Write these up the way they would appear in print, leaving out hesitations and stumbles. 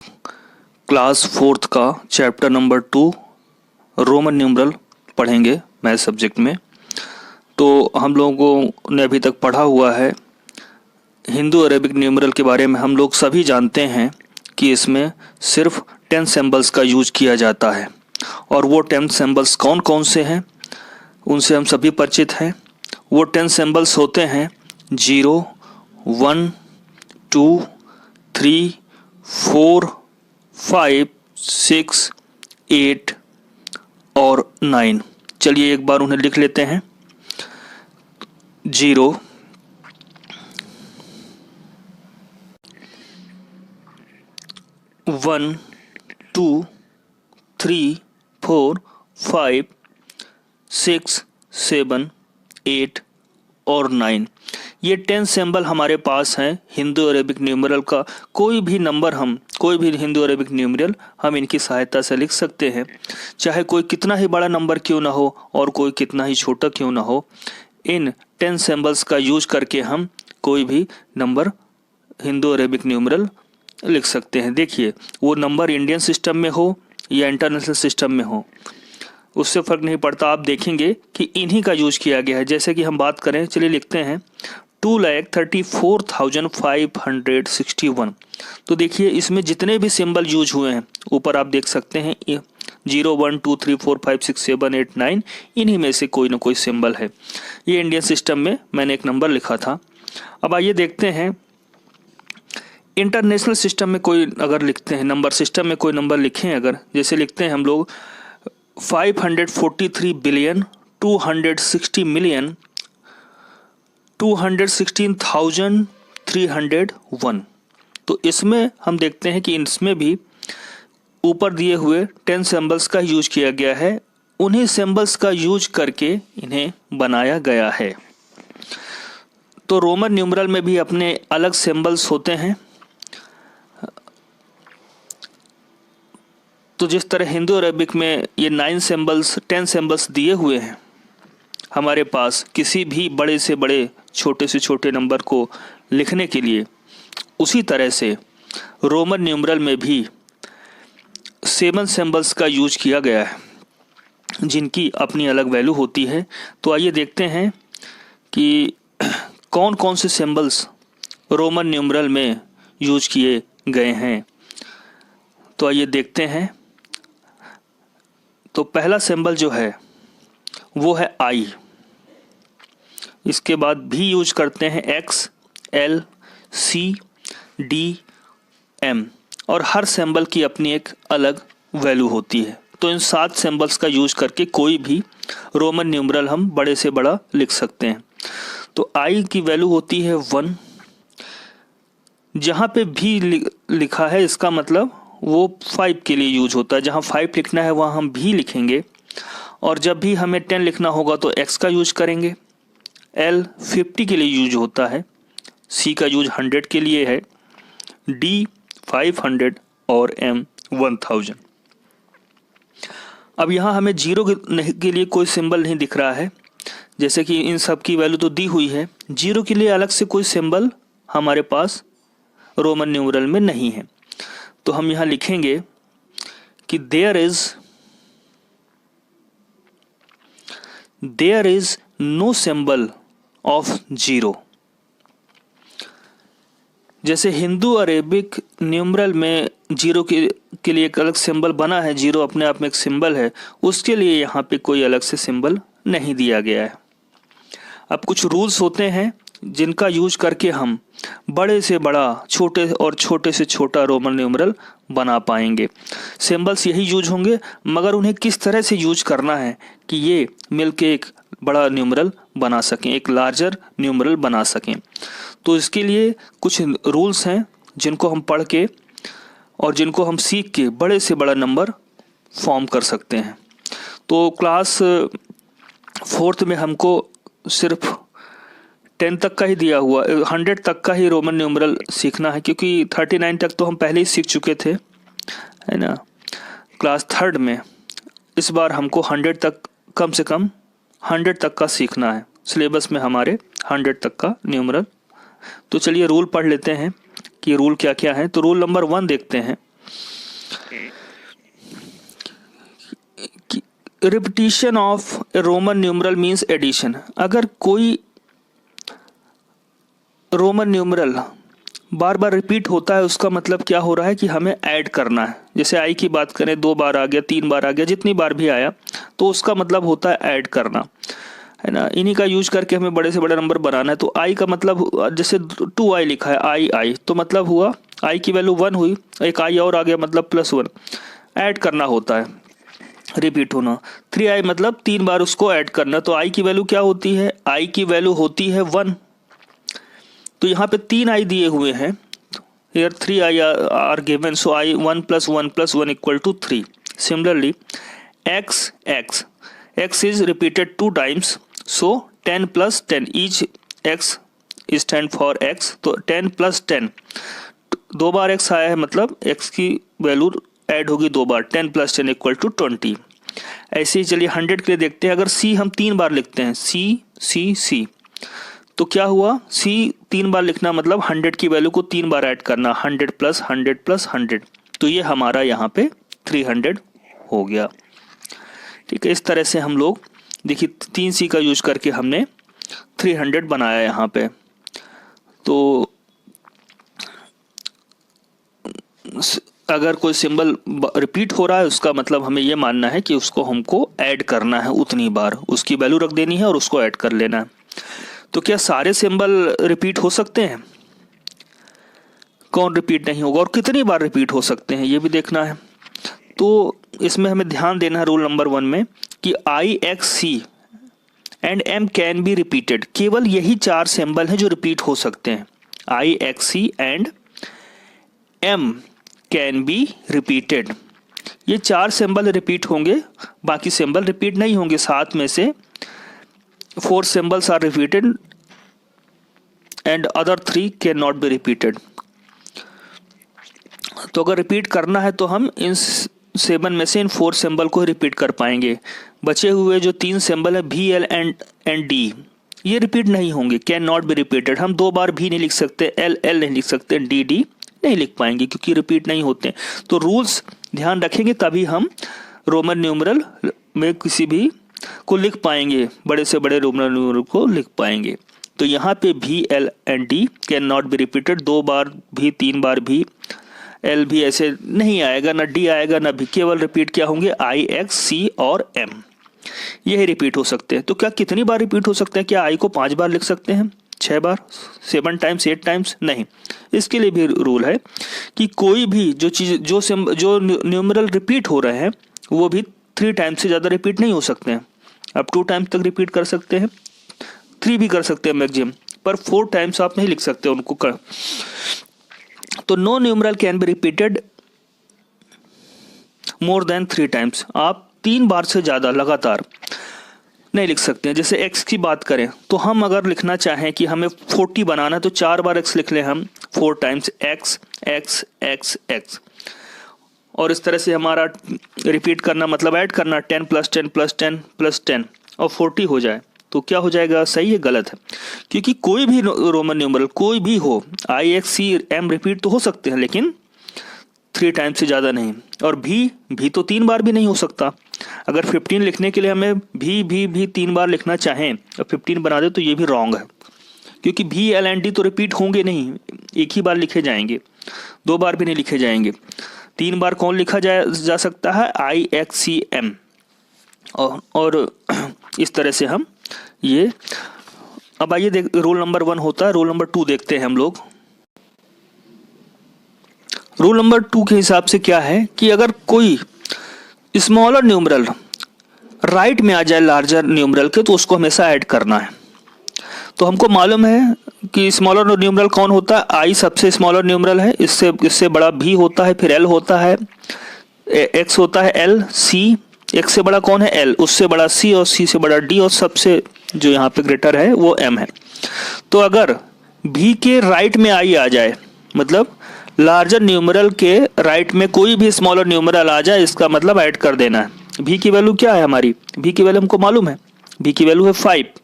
Class 4th का chapter number 2 Roman numeral पढ़ेंगे math subject में। तो हम लोगों ने अभी तक पढ़ा हुआ है हिंदू अरेबिक न्यूमरल के बारे में। हम लोग सभी जानते हैं कि इसमें सिर्फ 10 सिंबल्स का यूज किया जाता है, और वो 10 सिंबल्स कौन कौन से हैं उनसे हम सभी परिचित हैं। वो 10 सिंबल्स होते हैं 0, 1, 2, 3, 4, 5, 6, 8 और 9। चलिए एक बार उन्हें लिख लेते हैं। 0, 1, 2, 3, 4, 5, 6, 7, 8 और 9। ये 10 सिंबल हमारे पास हैं हिंदू अरेबिक न्यूमरल का। कोई भी नंबर कोई भी हिंदू अरेबिक न्यूमरल हम इनकी सहायता से लिख सकते हैं, चाहे कोई कितना ही बड़ा नंबर क्यों ना हो और कोई कितना ही छोटा क्यों ना हो। इन 10 सिंबल्स का यूज करके हम कोई भी नंबर हिंदू अरेबिक न्यूमरल लिख सकते हैं। देखिए, वो नंबर इंडियन सिस्टम में हो या इंटरनेशनल सिस्टम में हो, उससे फ़र्क नहीं पड़ता। आप देखेंगे कि इन्हीं का यूज किया गया है। जैसे कि हम बात करें, चलिए लिखते हैं 2,34,561। तो देखिए इसमें जितने भी सिंबल यूज हुए हैं, ऊपर आप देख सकते हैं 0, 1, 2, 3, 4, 5, 6, 7, 8, 9, इन्हीं में से कोई ना कोई सिंबल है। ये इंडियन सिस्टम में मैंने एक नंबर लिखा था। अब आइए देखते हैं इंटरनेशनल सिस्टम में कोई अगर लिखते हैं, नंबर सिस्टम में कोई नंबर लिखें अगर, जैसे लिखते हैं हम लोग 543,260,216,301। तो इसमें हम देखते हैं कि इसमें भी ऊपर दिए हुए 10 सिंबल्स का यूज किया गया है। उन्हीं सिंबल्स का यूज करके इन्हें बनाया गया है। तो रोमन न्यूमरल में भी अपने अलग सिंबल्स होते हैं। तो जिस तरह हिंदू अरेबिक में ये 9 सिंबल्स 10 सिंबल्स दिए हुए हैं हमारे पास किसी भी बड़े से बड़े छोटे से छोटे नंबर को लिखने के लिए, उसी तरह से रोमन न्यूमरल में भी 7 सिंबल्स का यूज किया गया है, जिनकी अपनी अलग वैल्यू होती है। तो आइए देखते हैं कि कौन कौन से सिंबल्स रोमन न्यूमरल में यूज किए गए हैं। तो आइए देखते हैं। तो पहला सिंबल जो है वो है आई। इसके बाद भी यूज करते हैं एक्स, एल, सी, डी, एम, और हर सिंबल की अपनी एक अलग वैल्यू होती है। तो इन 7 सिंबल्स का यूज करके कोई भी रोमन न्यूमरल हम बड़े से बड़ा लिख सकते हैं। तो आई की वैल्यू होती है 1। जहाँ पे भी लिखा है इसका मतलब वो 5 के लिए यूज होता है। जहाँ 5 लिखना है वहाँ हम भी लिखेंगे, और जब भी हमें 10 लिखना होगा तो x का यूज करेंगे। L 50 के लिए यूज होता है, C का यूज 100 के लिए है, D 500 और M 1000। अब यहाँ हमें 0 के लिए कोई सिंबल नहीं दिख रहा है, जैसे कि इन सब की वैल्यू तो दी हुई है। 0 के लिए अलग से कोई सिंबल हमारे पास रोमन न्यूमरल में नहीं है। तो हम यहाँ लिखेंगे कि there is no symbol of 0। जैसे हिंदू अरेबिक न्यूमरल में 0 के लिए एक अलग सिंबल बना है, 0 अपने आप में एक सिंबल है, उसके लिए यहाँ पे कोई अलग से सिंबल नहीं दिया गया है। अब कुछ रूल्स होते हैं जिनका यूज करके हम बड़े से बड़ा, छोटे और छोटे से छोटा रोमन न्यूमरल बना पाएंगे। सिंबल्स यही यूज होंगे, मगर उन्हें किस तरह से यूज करना है कि ये मिलके एक बड़ा न्यूमरल बना सकें, एक लार्जर न्यूमरल बना सकें। तो इसके लिए कुछ रूल्स हैं जिनको हम पढ़ के और जिनको हम सीख के बड़े से बड़ा नंबर फॉर्म कर सकते हैं। तो क्लास 4th में हमको सिर्फ 10 तक का ही दिया हुआ, 100 तक का ही रोमन न्यूमरल सीखना है, क्योंकि 39 तक तो हम पहले ही सीख चुके थे, है ना। क्लास 3rd में इस बार हमको 100 तक, कम से कम 100 तक का सीखना है। सिलेबस में हमारे 100 तक का न्यूमरल। तो चलिए रूल पढ़ लेते हैं कि रूल क्या क्या है। तो रूल नंबर 1 देखते हैं repetition of Roman numeral means addition. अगर कोई रोमन न्यूमरल बार बार रिपीट होता है उसका मतलब क्या हो रहा है कि हमें ऐड करना है। जैसे आई की बात करें 2 बार आ गया, 3 बार आ गया, जितनी बार भी आया तो उसका मतलब होता है ऐड करना, है ना। इन्हीं का यूज करके हमें बड़े से बड़ा नंबर बनाना है। तो आई का मतलब जैसे 2i लिखा है, आई तो मतलब हुआ आई की वैल्यू 1 हुई, एक आई और आ गया मतलब +1, ऐड करना होता है, रिपीट होना। 3i मतलब 3 बार उसको ऐड करना। तो आई की वैल्यू क्या होती है, आई की वैल्यू होती है 1। तो यहाँ पे 3i दिए हुए हैं, here 3i are given, so I 1 + 1 + 1 = 3. Similarly, x is repeated 2 times, so 10 + 10, each x is stand for x, तो 10 + 10, 2 बार x आया है मतलब x की वैल्यू ऐड होगी 2 बार, 10 + 10 = 20। ऐसे ही चलिए 100 के लिए देखते हैं। अगर c हम 3 बार लिखते हैं, c तो क्या हुआ, c 3 बार लिखना मतलब 100 की वैल्यू को 3 बार ऐड करना, 100 + 100 + 100, तो ये हमारा यहाँ पे 300 हो गया। ठीक है, इस तरह से हम लोग देखिए 3c का यूज करके हमने 300 बनाया यहाँ पे। तो अगर कोई सिंबल रिपीट हो रहा है उसका मतलब हमें ये मानना है कि उसको हमको ऐड करना है, उतनी बार उसकी वैल्यू रख देनी है और उसको ऐड कर लेना है। तो क्या सारे सिंबल रिपीट हो सकते हैं? कौन रिपीट नहीं होगा और कितनी बार रिपीट हो सकते हैं ये भी देखना है। तो इसमें हमें ध्यान देना है रूल नंबर 1 में कि I, X, C and M can be repeated. केवल यही 4 सिंबल हैं जो रिपीट हो सकते हैं। I, X, C and M can be repeated. ये 4 सिंबल रिपीट होंगे, बाकी सिंबल रिपीट नहीं होंगे। 7 में से 4 symbols are repeated and other 3 cannot be repeated. तो अगर रिपीट करना है तो हम इन 7 में से इन 4 सिंबल को रिपीट कर पाएंगे। बचे हुए जो 3 सिंबल है भी, एल एंड डी, ये रिपीट नहीं होंगे, कैन नॉट बी रिपीटेड। हम 2 बार भी नहीं लिख सकते, एल नहीं लिख सकते, डी नहीं लिख पाएंगे क्योंकि रिपीट नहीं होते। तो रूल्स ध्यान रखेंगे तभी हम रोमन न्यूमरल में किसी भी को लिख पाएंगे, बड़े से बड़े रोमन न्यूमरल को लिख पाएंगे। तो यहाँ पे भी, L and D can not be repeated. 2 बार भी, 3 बार भी, एल भी ऐसे नहीं आएगा, ना डी आएगा ना भी। केवल रिपीट क्या होंगे, आई, एक्स, सी और एम, यही रिपीट हो सकते हैं। तो क्या कितनी बार रिपीट हो सकते हैं? क्या आई को 5 बार लिख सकते हैं, 6 बार, 7 टाइम्स, 8 टाइम्स? नहीं। इसके लिए भी रूल है कि कोई भी जो चीज़ जो न्यूमरल रिपीट हो रहे हैं वो भी 3 टाइम्स से ज़्यादा रिपीट नहीं हो सकते हैं। आप 2 टाइम्स तक रिपीट कर सकते हैं, 3 भी कर सकते हैं मैक्सिमम, पर 4 टाइम्स आप नहीं लिख सकते उनको कर। तो no numeral can be repeated more than 3 times. आप 3 बार से ज़्यादा लगातार नहीं लिख सकते हैं। जैसे x की बात करें तो हम अगर लिखना चाहें कि हमें 40 बनाना है तो 4 बार x लिख लें हम, 4 times x x x x, और इस तरह से हमारा रिपीट करना मतलब ऐड करना, 10 + 10 + 10 + 10 और 40 हो जाए। तो क्या हो जाएगा, सही है गलत है? क्योंकि कोई भी रोमन न्यूमरल कोई भी हो, आई, एक्स, सी, एम रिपीट तो हो सकते हैं लेकिन 3 टाइम्स से ज़्यादा नहीं। और भी तो 3 बार भी नहीं हो सकता। अगर 15 लिखने के लिए हमें भी 3 बार लिखना चाहें और 15 बना दे तो ये भी रॉन्ग है, क्योंकि भी, एल एंड डी तो रिपीट होंगे नहीं, एक ही बार लिखे जाएंगे, 2 बार भी नहीं लिखे जाएंगे। 3 बार कौन लिखा जा सकता है, आई, एक्स, सी, एम। और इस तरह से हम ये, अब आइए देख, रूल नंबर 1 होता है, रूल नंबर 2 देखते हैं हम लोग। रूल नंबर 2 के हिसाब से क्या है कि अगर कोई स्मॉलर न्यूमरल राइट में आ जाए लार्जर न्यूमरल के तो उसको हमेशा ऐड करना है। तो हमको मालूम है कि स्मॉलर न्यूमरल कौन होता है, आई सबसे स्मॉलर न्यूमरल है, इससे बड़ा भी होता है, फिर एल होता है, एक्स होता है, एल, सी, एक्स से बड़ा कौन है, एल, उससे बड़ा सी, और सी से बड़ा डी, और सबसे जो यहाँ पे ग्रेटर है वो एम है। तो अगर भी के राइट में आई आ जाए, मतलब लार्जर न्यूमरल के राइट में कोई भी स्मॉलर न्यूमरल आ जाए, इसका मतलब ऐड कर देना है। भी की वैल्यू क्या है हमारी, भी की वैल्यू हमको मालूम है, भी की वैल्यू है 5,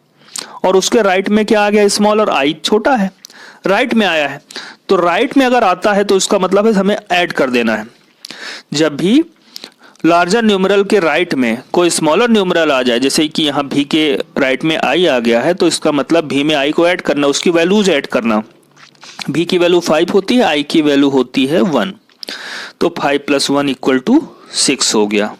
और उसके राइट में क्या आ गया, स्मॉल, और आई छोटा है, राइट में आया है। तो राइट में अगर आता है तो इसका मतलब है हमें ऐड कर देना है। जब भी लार्जर न्यूमरल के राइट में कोई स्मॉलर न्यूमरल आ जाए, जैसे कि यहाँ भी के राइट में आई आ गया है, तो इसका मतलब भी में आई को ऐड करना, उसकी वैल्यूज ऐड करना। भी की वैल्यू 5 होती है, आई की वैल्यू होती है 1, तो 5 + 1 = 6 हो गया।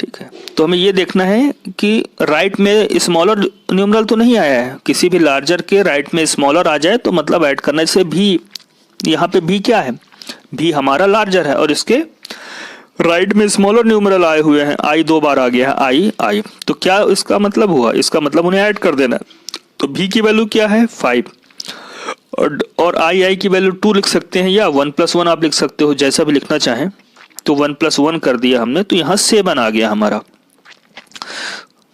ठीक है, तो हमें ये देखना है कि राइट में स्मॉलर न्यूमरल तो नहीं आया है, किसी भी लार्जर के राइट में स्मॉलर आ जाए तो मतलब ऐड करना। जैसे भी यहाँ पे भी क्या है, भी हमारा लार्जर है और इसके राइट में स्मॉलर न्यूमरल आए हुए हैं, आई 2 बार आ गया है, आई, तो क्या इसका मतलब हुआ, इसका मतलब उन्हें ऐड कर देना। तो भी की वैल्यू क्या है 5 और आई की वैल्यू 2 लिख सकते हैं, या 1 + 1 आप लिख सकते हो, जैसा भी लिखना चाहें। तो 1 + 1 कर दिया हमने, तो यहाँ 7 आ गया हमारा।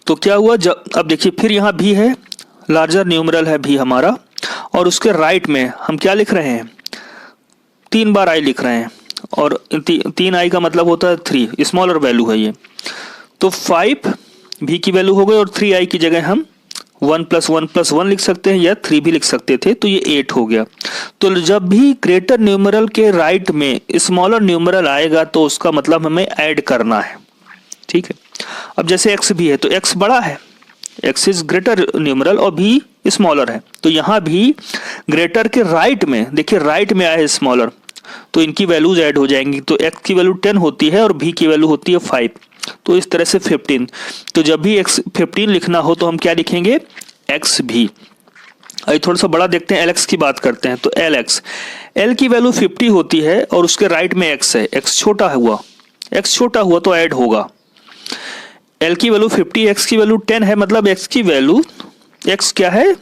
तो क्या हुआ, जब अब देखिए फिर यहाँ भी है, लार्जर न्यूमरल है भी हमारा, और उसके राइट में हम क्या लिख रहे हैं, 3 बार आई लिख रहे हैं, और 3 आई का मतलब होता है 3, स्मॉलर वैल्यू है ये। तो 5 भी की वैल्यू हो गई, और 3 आई की जगह हम 1 + 1 + 1 लिख सकते हैं, या 3 भी लिख सकते थे, तो ये 8 हो गया। तो जब भी ग्रेटर न्यूमरल के राइट में स्मॉलर न्यूमरल आएगा तो उसका मतलब हमें ऐड करना है। ठीक है, अब जैसे x भी है तो x बड़ा है, x इज ग्रेटर न्यूमरल और भी स्मॉलर है, तो यहाँ भी ग्रेटर के राइट में, देखिए राइट में आया है स्मॉलर, तो इनकी वैल्यूज ऐड हो जाएंगी। तो x की वैल्यू 10 होती है और v की वैल्यू होती है 5, तो इस तरह से 15। तो जब भी x 15 लिखना हो तो हम क्या लिखेंगे, x भी। अभी थोड़ा सा बड़ा देखते हैं, lx की बात करते हैं। तो lx, l की वैल्यू 50 होती है और उसके राइट में x है, x छोटा हुआ तो ऐड होगा। l की वैल्यू 50, x की वैल्यू 10 है, मतलब x की वैल्यू, x क्या है,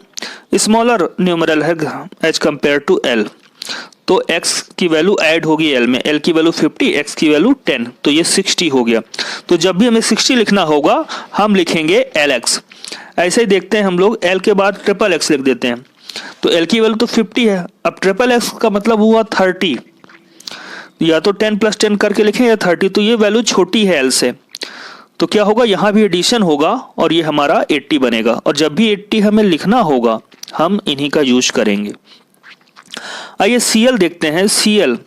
स्मॉलर न्यूमरल है एज कंपेयर टू l, तो x की वैल्यू ऐड होगी l में, l की वैल्यू 50, x की वैल्यू 10, तो ये 60 हो गया। तो जब भी हमें 60 लिखना होगा हम लिखेंगे lx। ऐसे ही देखते हैं हम लोग, l के बाद XXX लिख देते हैं, तो l की वैल्यू तो 50 है, अब XXX का मतलब हुआ 30, या तो 10 + 10 करके लिखें या 30, तो ये वैल्यू छोटी है l से, तो क्या होगा, यहाँ भी एडिशन होगा और ये हमारा 80 बनेगा। और जब भी 80 हमें लिखना होगा हम इन्हीं का यूज करेंगे। आइए Cl देखते हैं। Cl,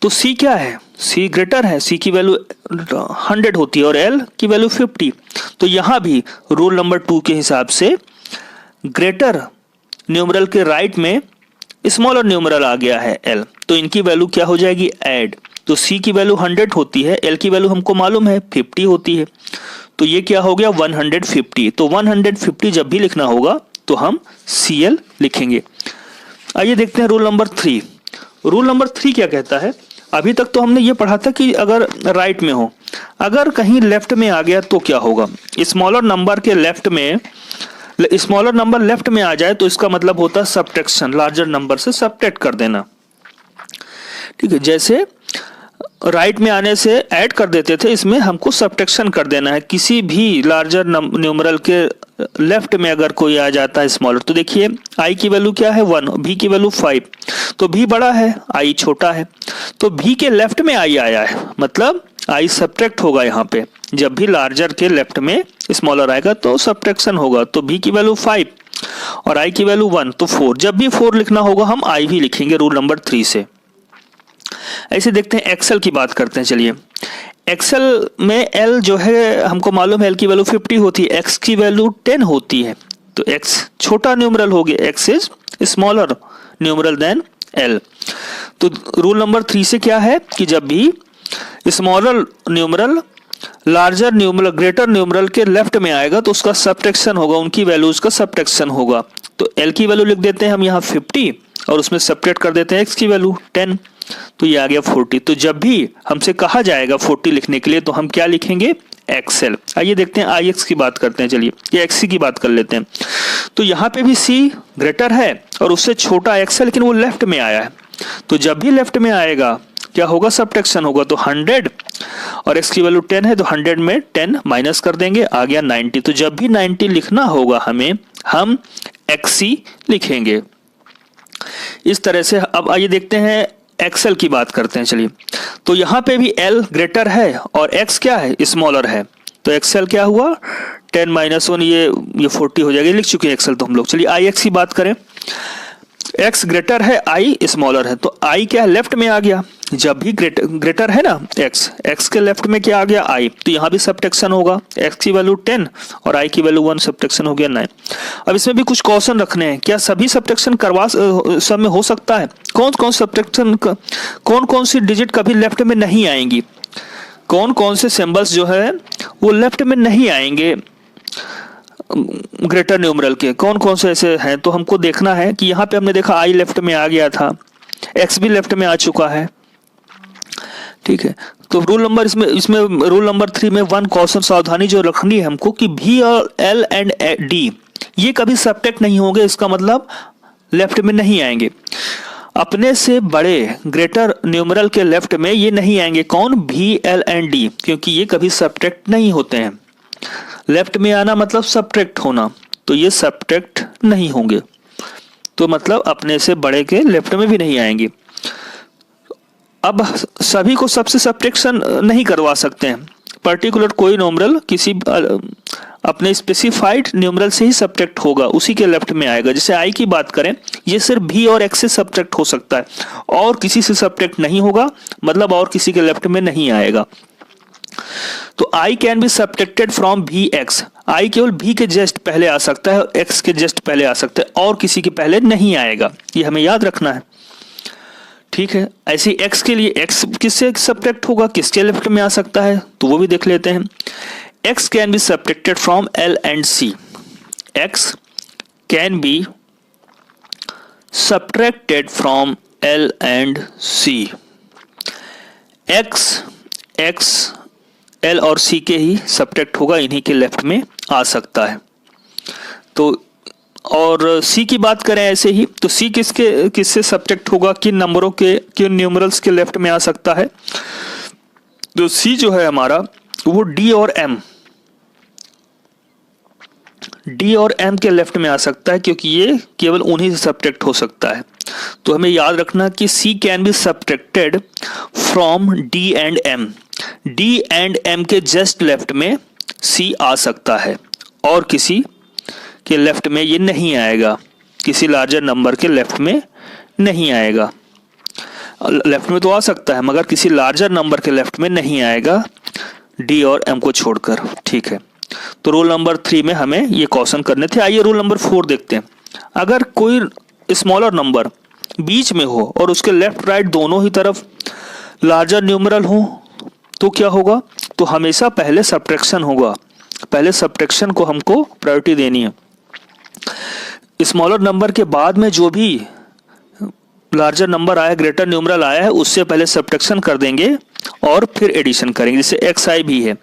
तो C क्या है, C ग्रेटर है, C की वैल्यू 100 होती है और L की वैल्यू 50, तो यहाँ भी रूल नंबर 2 के हिसाब से ग्रेटर न्यूमरल के राइट में स्मॉलर न्यूमरल आ गया है L, तो इनकी वैल्यू क्या हो जाएगी, ऐड। तो C की वैल्यू 100 होती है, L की वैल्यू हमको मालूम है 50 होती है, तो ये क्या हो गया 150। तो 150 जब भी लिखना होगा तो हम Cl लिखेंगे। आइए देखते हैं रूल नंबर 3। रूल नंबर 3 क्या कहता है, अभी तक तो हमने ये पढ़ा था कि अगर राइट में हो, अगर कहीं लेफ्ट में आ गया तो क्या होगा, स्मॉलर नंबर के लेफ्ट में, स्मॉलर नंबर लेफ्ट में आ जाए तो इसका मतलब होता है सब्ट्रैक्शन, लार्जर नंबर से सब्ट्रैक्ट कर देना। ठीक है, जैसे राइट में आने से ऐड कर देते थे, इसमें हमको सब्ट्रैक्शन कर देना है। किसी भी लार्जर न्यूमरल के लेफ्ट में अगर कोई आ जाता है स्मॉलर, तो देखिए आई की वैल्यू क्या है 1, भी की वैल्यू 5, तो भी बड़ा है आई छोटा है, तो भी के लेफ्ट में आई आया है, मतलब आई सब्ट्रैक्ट होगा। यहाँ पे जब भी लार्जर के लेफ्ट में स्मॉलर आएगा तो सब्ट्रैक्शन होगा, तो भी की वैल्यू 5 और आई की वैल्यू 1, तो 4। जब भी 4 लिखना होगा हम आई भी लिखेंगे रूल नंबर 3 से। ऐसे देखते हैं एक्सेल की बात करते हैं। चलिए एक्सेल में L जो है हमको मालूम है L की वैल्यू 50 होती है, X की वैल्यू 10 होती है, तो X छोटा न्यूमरल हो गया, X is smaller numeral than L। तो रूल नंबर 3 से क्या है कि जब भी smaller numeral larger numeral greater numeral के लेफ्ट में आएगा तो उसका सब्ट्रैक्शन होगा, उनकी वैल्यूज का सब्ट्रैक्शन होगा। तो L की वैल्यू लिख देते हैं हम यहाँ 50 और उसमें सब्ट्रैक्ट कर देते हैं X की वैल्यू 10, तो ये आ गया 40। तो जब भी हमसे कहा जाएगा 40 लिखने के लिए तो हम क्या लिखेंगे, एक्सेल। आइए देखते हैं IX की बात करते हैं। चलिए ये XC की बात कर लेते हैं। तो यहाँ पे भी C ग्रेटर है और उससे छोटा X है, लेकिन वो लेफ्ट में आया है, तो जब भी लेफ्ट में आएगा क्या होगा, सब्ट्रैक्शन होगा। तो 100 और X की वैल्यू 10 है, तो 100 में 10 माइनस कर देंगे, आ गया 90। तो जब भी 90 लिखना होगा हमें, हम XC लिखेंगे इस तरह से। अब आइए देखते हैं एक्सेल की बात करते हैं। चलिए तो यहाँ पे भी L ग्रेटर है और X क्या है, स्मॉलर है, तो एक्सेल क्या हुआ 10 - 1, ये 40 हो जाएगा, लिख चुके हैं एक्सेल तो हम लोग। चलिए IX की बात करें। x ग्रेटर है i स्मॉलर है, तो i क्या है, लेफ्ट में आ गया। जब भी ग्रेटर है ना x के लेफ्ट में क्या आ गया i, तो यहाँ भी सब्ट्रैक्शन होगा, x की वैल्यू 10 और i की वैल्यू 1, सब्ट्रैक्शन हो गया 9। अब इसमें भी कुछ क्वेश्चन रखने हैं, क्या सभी सब्ट्रैक्शन सब में हो सकता है, कौन कौन सब्ट्रैक्शन, कौन कौन सी डिजिट कभी लेफ्ट में नहीं आएंगी, कौन कौन से सिंबल्स जो है वो लेफ्ट में नहीं आएंगे ग्रेटर न्यूमरल के, कौन कौन से ऐसे हैं। तो हमको देखना है कि यहाँ पे हमने देखा आई लेफ्ट में आ गया था, एक्स भी लेफ्ट में आ चुका है, ठीक है। तो रूल नंबर इसमें रूल नंबर 3 में 1 क्वेश्चन सावधानी जो रखनी है हमको कि भी और एल एंड डी ये कभी सब्ट्रैक्ट नहीं होंगे, इसका मतलब लेफ्ट में नहीं आएंगे। अपने से बड़े ग्रेटर न्यूमरल के लेफ्ट में ये नहीं आएंगे, कौन, भी एल एंड डी, क्योंकि ये कभी सब्ट्रैक्ट नहीं होते हैं। लेफ्ट में आना मतलब सब्ट्रैक्ट होना, तो ये सब्ट्रैक्ट नहीं होंगे, तो मतलब अपने से बड़े के लेफ्ट में भी नहीं आएंगे। अब सभी को सबसे सब्ट्रैक्शन नहीं करवा सकते हैं, पर्टिकुलर कोई न्यूमरल किसी अपने स्पेसिफाइड न्यूमरल से ही सब्ट्रैक्ट होगा, उसी के लेफ्ट में आएगा। जैसे आई की बात करें, ये सिर्फ भी और एक्स से सब्ट्रैक्ट हो सकता है, और किसी से सब्ट्रैक्ट नहीं होगा, मतलब और किसी के लेफ्ट में नहीं आएगा। तो i can be subtracted from भी एक्स, i केवल भी के जस्ट पहले आ सकता है, x के जस्ट पहले आ सकता है, और किसी के पहले नहीं आएगा, ये हमें याद रखना है, ठीक है। ऐसे x के लिए x किससे सब्ट्रैक्ट होगा, किसके लेफ्ट में आ सकता है, तो वो भी देख लेते हैं। x can be subtracted from l and c, x can be subtracted from l and c, x L और सी के ही सब्ट्रैक्ट होगा, इन्हीं के लेफ्ट में आ सकता है। तो और सी की बात करें ऐसे ही, तो सी किससे सब्ट्रैक्ट होगा, किन नंबरों के, किन न्यूमरल्स के लेफ्ट में आ सकता है, तो सी जो है हमारा वो डी और एम के लेफ्ट में आ सकता है, क्योंकि ये केवल उन्हीं से सब्ट्रैक्ट हो सकता है। तो हमें याद रखना कि C can be subtracted from D and M, D and M के जस्ट लेफ्ट में सी आ सकता है, और किसी के लेफ्ट में ये नहीं आएगा, किसी लार्जर नंबर के लेफ्ट में नहीं आएगा। लेफ्ट में तो आ सकता है मगर किसी लार्जर नंबर के लेफ्ट में नहीं आएगा, डी और एम को छोड़कर, ठीक है। तो रूल नंबर 3 में हमें ये क्वेश्चन करने थे। आइए रूल नंबर 4 देखते हैं। अगर कोई स्मॉलर नंबर बीच में हो और उसके लेफ्ट राइट दोनों ही तरफ लार्जर न्यूमरल हो, तो क्या होगा, तो हमेशा पहले सब्ट्रैक्शन होगा, पहले सब्ट्रैक्शन को हमको प्रायोरिटी देनी है। स्मॉलर नंबर के बाद में जो भी लार्जर नंबर आया, ग्रेटर न्यूमरल आया है, उससे पहले सब्ट्रैक्शन कर देंगे और फिर एडिशन करेंगे। जैसे एक्स आई भी है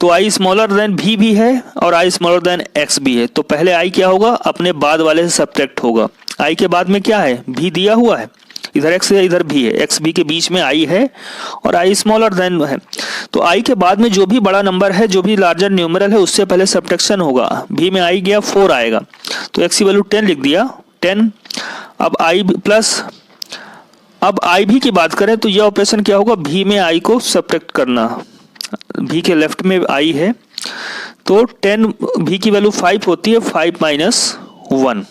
तो आई स्मॉलर देन भी है और आई स्मॉलर देन एक्स भी है, तो पहले आई क्या होगा, अपने बाद वाले से सब्ट्रैक्ट होगा। आई के बाद में क्या है, भी दिया हुआ है, इधर एक्स है इधर भी है, एक्स बी के बीच में आई है और आई स्मॉलर देन है, तो आई के बाद में जो भी बड़ा नंबर है, जो भी लार्जर न्यूमरल है, उससे पहले सब्ट्रैक्शन होगा। भी में आई गया 4 आएगा, तो एक्स की वैल्यू 10 लिख दिया, 10। अब आई प्लस, अब आई भी की बात करें तो यह ऑपरेशन क्या होगा, भी में आई को सब्ट्रैक्ट करना, भी के लेफ्ट में आई है, तो 10 भी की वैल्यू 5 होती है, 5 माइनस 1।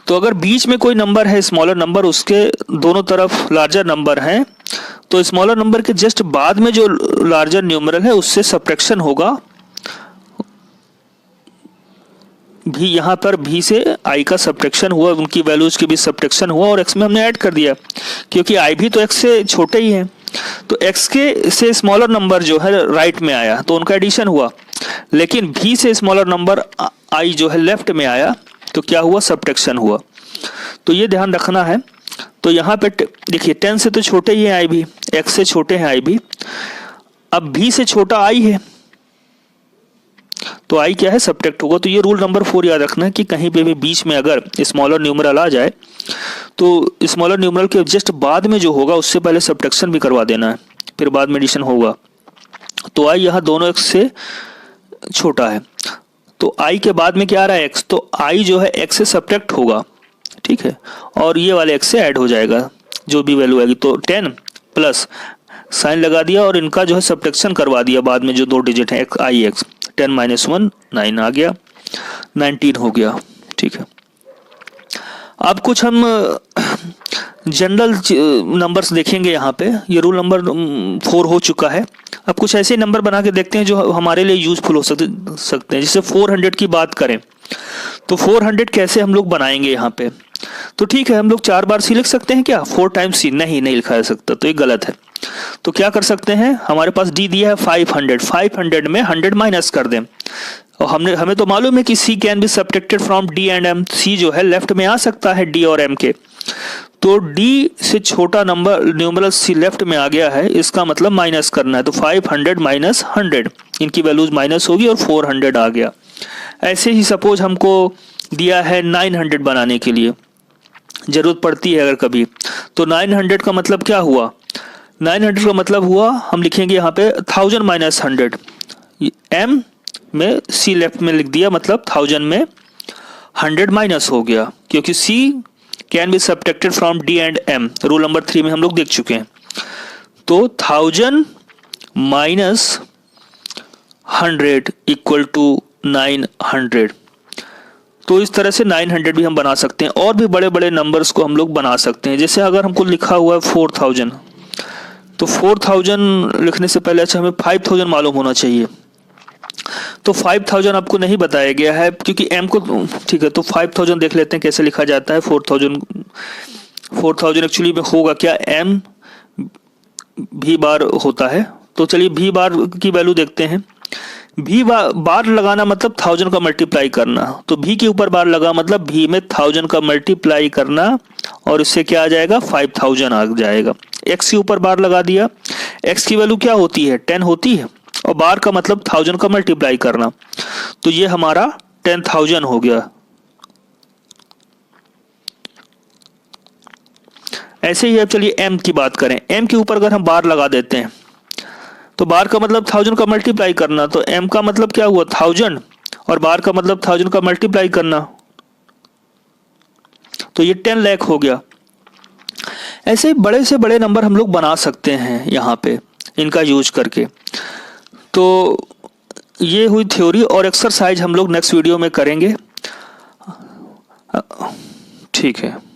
तो अगर बीच में कोई नंबर है स्मॉलर नंबर, उसके दोनों तरफ लार्जर नंबर हैं, तो स्मॉलर नंबर के जस्ट बाद में जो लार्जर न्यूमरल है उससे सब्ट्रैक्शन होगा। भी यहाँ पर भी से आई का सब्ट्रैक्शन हुआ, उनकी वैल्यूज के बीच सब्ट्रैक्शन हुआ और एक्स में हमने ऐड कर दिया, क्योंकि आई भी तो एक्स से छोटे ही है, तो एक्स के से स्मॉलर नंबर जो है राइट में आया तो उनका एडिशन हुआ, लेकिन भी से स्मॉलर नंबर आई जो है लेफ्ट में आया तो क्या हुआ, सब्ट्रैक्शन हुआ। तो ये ध्यान रखना है। तो यहाँ पे देखिए 10 से तो छोटे ही है आई भी, एक्स से छोटे हैं आई भी, अब भी से छोटा आई है तो आई क्या है, सब्ट्रैक्ट होगा। तो ये रूल नंबर 4 याद रखना है कि कहीं पे भी बीच में अगर स्मॉलर न्यूमरल आ जाए तो स्मॉलर न्यूमरल के जस्ट बाद में जो होगा उससे पहले सब्ट्रैक्शन भी करवा देना है, फिर बाद में एडिशन होगा। तो आई यहाँ दोनों एक्स से छोटा है, तो आई के बाद में क्या आ रहा है, एक्स, तो आई जो है एक्स से सब्ट्रैक्ट होगा, ठीक है, और ये वाले एक्स से ऐड हो जाएगा जो भी वैल्यू आएगी, तो 10 प्लस साइन लगा दिया और इनका जो है सब्ट्रैक्शन करवा दिया बाद में जो 2 डिजिट है आई एक्स, 10 माइनस 1 9 आ गया, 19 हो गया, ठीक है। अब कुछ हम जनरल नंबर्स देखेंगे यहाँ पे। ये रूल नंबर 4 हो चुका है। अब कुछ ऐसे नंबर बना के देखते हैं जो हमारे लिए यूजफुल हो सकते हैं। जैसे 400 की बात करें तो 400 कैसे हम लोग बनाएंगे यहाँ पे। तो ठीक है, हम लोग 4 बार सी लिख सकते हैं क्या? 4 टाइम्स सी नहीं लिखा जा सकता, तो ये गलत है। तो क्या कर सकते हैं, हमारे पास डी दिया है 500, 500 में 100 माइनस कर दें। और हमें तो मालूम है कि C can be subtracted from D and M. C जो है लेफ्ट में आ सकता है डी और एम के, तो डी से छोटा नंबर न्यूमरल सी लेफ्ट में आ गया है, इसका मतलब माइनस करना है। तो 500 माइनस 100, इनकी वैल्यूज माइनस होगी और 400 आ गया। ऐसे ही सपोज हमको दिया है 900 बनाने के लिए, जरूरत पड़ती है अगर कभी, तो 900 का मतलब क्या हुआ? 900 का मतलब हुआ, हम लिखेंगे यहाँ पे 1000 माइनस 100, एम में सी लेफ्ट में लिख दिया, मतलब 1000 में 100 माइनस हो गया, क्योंकि C can be subtracted from D and M, rule number 3 में हम लोग देख चुके हैं। तो 1000 माइनस 100 इक्वल टू 900। तो इस तरह से 900 भी हम बना सकते हैं। और भी बड़े बड़े नंबर्स को हम लोग बना सकते हैं। जैसे अगर हमको लिखा हुआ है 4000, तो 4000 लिखने से पहले अच्छा हमें 5000 मालूम होना चाहिए। तो 5000 आपको नहीं बताया गया है क्योंकि m को, ठीक है, तो 5000 देख लेते हैं कैसे लिखा जाता है। 4000 एक्चुअली में होगा क्या, m भी बार होता है। तो चलिए भी बार की वैल्यू देखते हैं। भी बार लगाना मतलब 1000 का मल्टीप्लाई करना, तो भी के ऊपर बार लगा मतलब भी में 1000 का मल्टीप्लाई करना, और इससे क्या आ जाएगा, 5000 आ जाएगा। x के ऊपर बार लगा दिया, x की वैल्यू क्या होती है, 10 होती है, और बार का मतलब 1000 का मल्टीप्लाई करना, तो ये हमारा 10,000 हो गया। ऐसे ही अब चलिए m की बात करें। m के ऊपर अगर हम बार लगा देते हैं तो बार का मतलब 1000 का मल्टीप्लाई करना, तो m का मतलब क्या हुआ, 1000, और बार का मतलब 1000 का मल्टीप्लाई करना, तो ये 10 लाख हो गया। ऐसे बड़े से बड़े नंबर हम लोग बना सकते हैं यहाँ पे इनका यूज करके। तो ये हुई थ्योरी, और एक्सरसाइज हम लोग नेक्स्ट वीडियो में करेंगे। ठीक है।